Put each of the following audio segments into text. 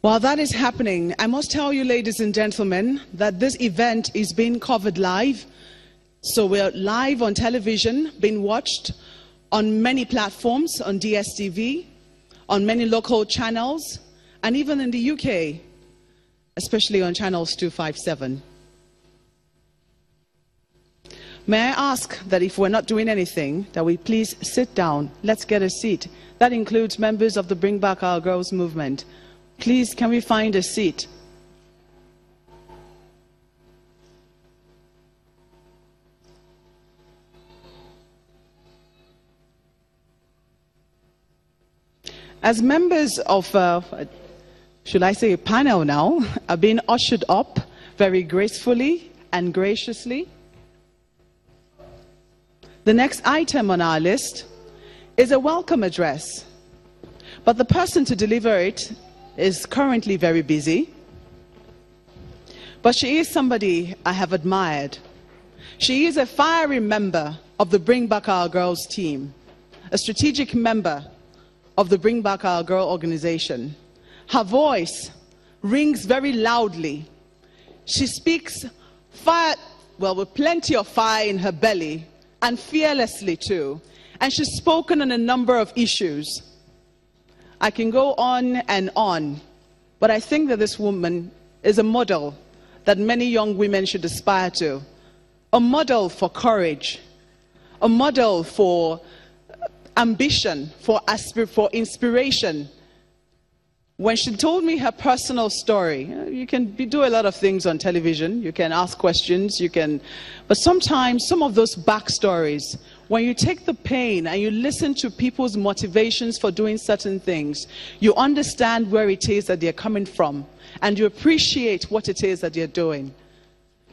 While that is happening, I must tell you, ladies and gentlemen, that this event is being covered live. So we're live on television, being watched on many platforms, on DSTV, on many local channels, and even in the UK, especially on channels 257. May I ask that if we're not doing anything, that we please sit down, let's get a seat. That includes members of the Bring Back Our Girls movement. Please, can we find a seat? As members of, should I say a panel now, are being ushered up very gracefully and graciously. The next item on our list is a welcome address, but the person to deliver it is currently very busy. But she is somebody I have admired. She is a fiery member of the Bring Back Our Girls team, a strategic member of the Bring Back Our Girl organization. Her voice rings very loudly. She speaks fire, well, with plenty of fire in her belly, and fearlessly too. And she's spoken on a number of issues. I can go on, but I think that this woman is a model that many young women should aspire to. A model for courage, a model for ambition, for inspiration. When she told me her personal story, you can do a lot of things on television, you can ask questions, but sometimes some of those backstories, when you take the pain and you listen to people's motivations for doing certain things, you understand where it is that they're coming from, and you appreciate what it is that they're doing.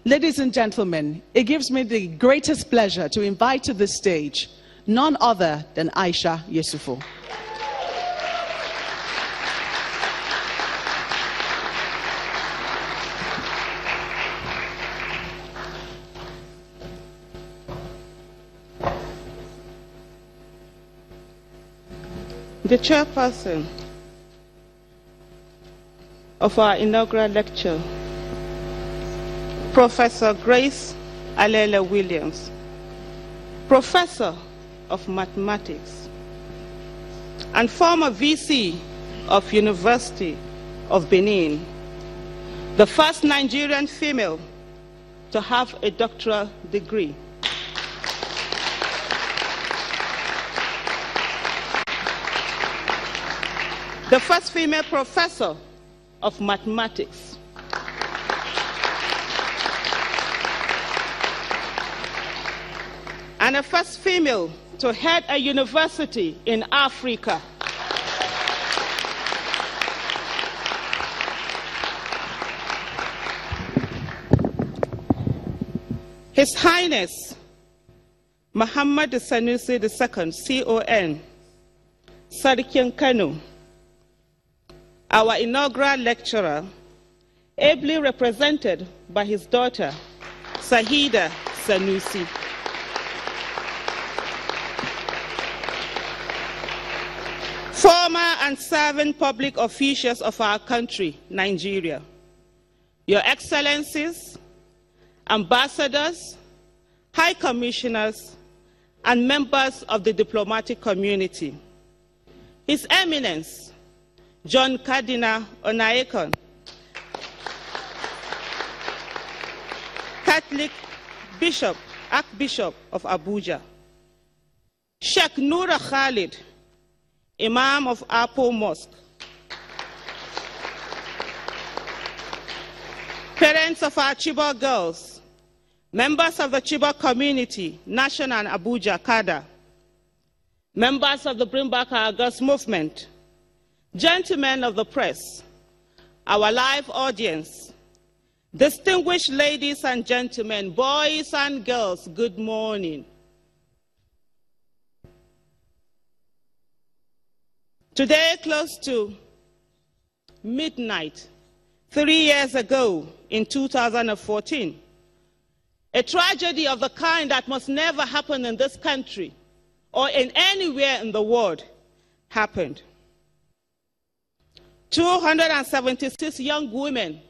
Ladies and gentlemen, it gives me the greatest pleasure to invite to the stage none other than Aisha Yesufu. The chairperson of our inaugural lecture, Professor Grace Alele Williams, Professor of Mathematics and former VC of University of Benin, the first Nigerian female to have a doctoral degree. The first female professor of mathematics. And the first female to head a university in Africa. His Highness Muhammad Sanusi II, CON, Sadikin Kano, our inaugural lecturer, ably represented by his daughter, Sahida Sanusi. Former and serving public officials of our country, Nigeria, Your Excellencies, ambassadors, high commissioners, and members of the diplomatic community, His Eminence, John Cardinal Onayekon, Catholic Bishop, Archbishop of Abuja, Sheikh Noura Khalid, Imam of Apple Mosque, parents of our Chibok girls, members of the Chibok community, National and Abuja Kada, members of the Bring Back Our Girls movement, gentlemen of the press, our live audience, distinguished ladies and gentlemen, boys and girls, good morning. Today, close to midnight, 3 years ago in 2014, a tragedy of the kind that must never happen in this country or in anywhere in the world happened. 276 young women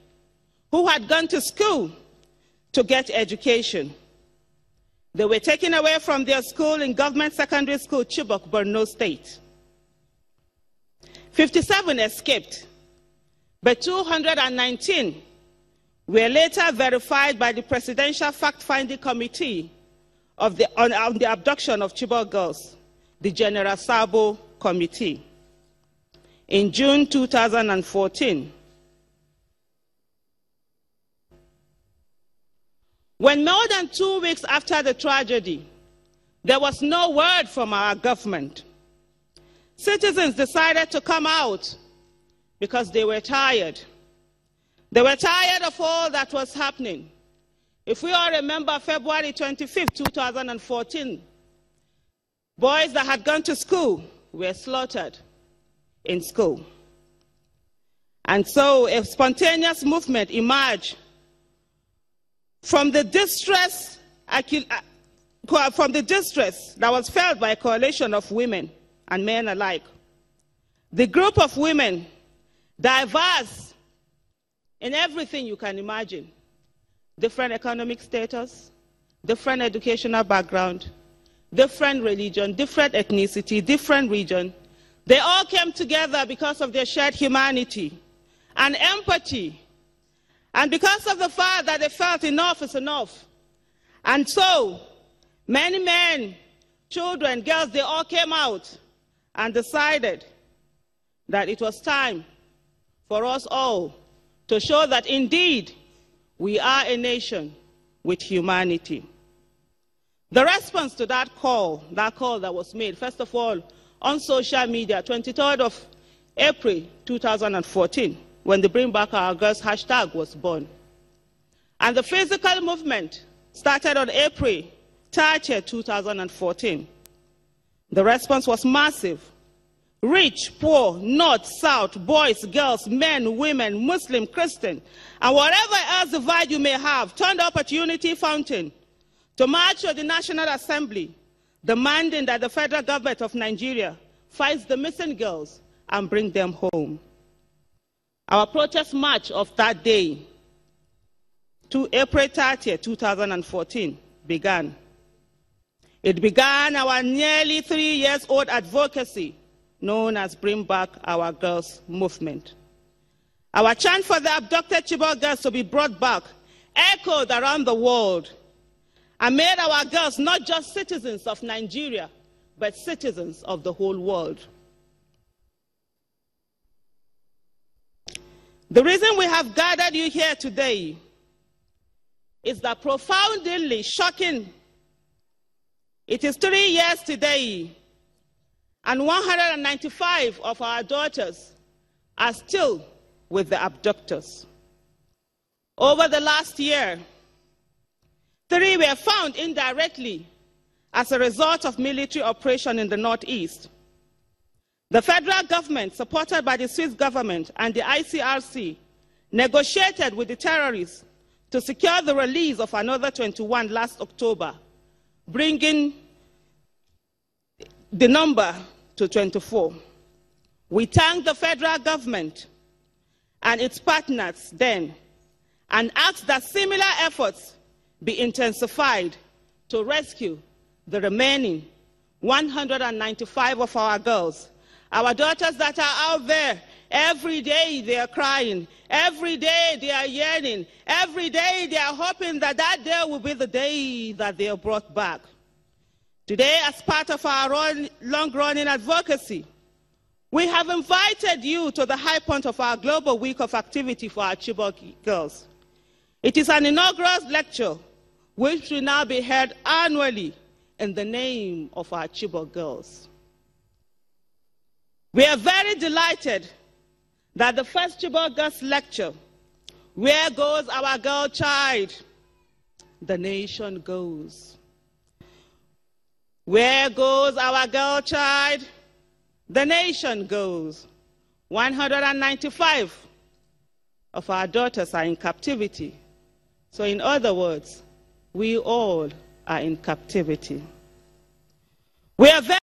who had gone to school to get education. They were taken away from their school in government secondary school, Chibok, Borno State. 57 escaped, but 219 were later verified by the Presidential Fact-Finding Committee on the abduction of Chibok girls, the General Sabo Committee, in June 2014. When more than 2 weeks after the tragedy, there was no word from our government, citizens decided to come out because they were tired. They were tired of all that was happening. If we all remember February 25, 2014, boys that had gone to school were slaughtered in school. And so a spontaneous movement emerged from the distress that was felt by a coalition of women and men alike. The group of women, diverse in everything you can imagine, different economic status, different educational background, different religion, different ethnicity, different region, they all came together because of their shared humanity and empathy, and because of the fact that they felt enough is enough. And so many men, children, girls, they all came out and decided that it was time for us all to show that indeed we are a nation with humanity. The response to that call that was made, first of all, on social media, 23rd of April 2014, when the Bring Back Our Girls hashtag was born. And the physical movement started on April 30, 2014. The response was massive. Rich, poor, north, south, boys, girls, men, women, Muslim, Christian, and whatever else divide you may have, turned up at Unity Fountain to march to the National Assembly, demanding that the federal government of Nigeria finds the missing girls and bring them home. Our protest march of that day, to April 30, 2014, began. It began our nearly 3 years old advocacy known as Bring Back Our Girls movement. Our chant for the abducted Chibok girls to be brought back echoed around the world and made our girls not just citizens of Nigeria, but citizens of the whole world. The reason we have gathered you here today is that profoundly shocking. It is 3 years today, and 195 of our daughters are still with the abductors. Over the last year, 3 were found indirectly as a result of military operation in the Northeast. The federal government, supported by the Swiss government and the ICRC, negotiated with the terrorists to secure the release of another 21 last October, bringing the number to 24. We thank the federal government and its partners then and ask that similar efforts be intensified to rescue the remaining 195 of our girls, our daughters that are out there. Every day they are crying, every day they are yearning, every day they are hoping that that day will be the day that they are brought back. Today, as part of our long-running advocacy, we have invited you to the high point of our global week of activity for our Chibok girls. It is an inaugural lecture which will now be held annually in the name of our Chibok girls. We are very delighted that the first Chibok girls lecture, Where Goes Our Girl Child? The Nation Goes. Where goes our girl child? The nation goes. 195 of our daughters are in captivity. So in other words, we all are in captivity. We are very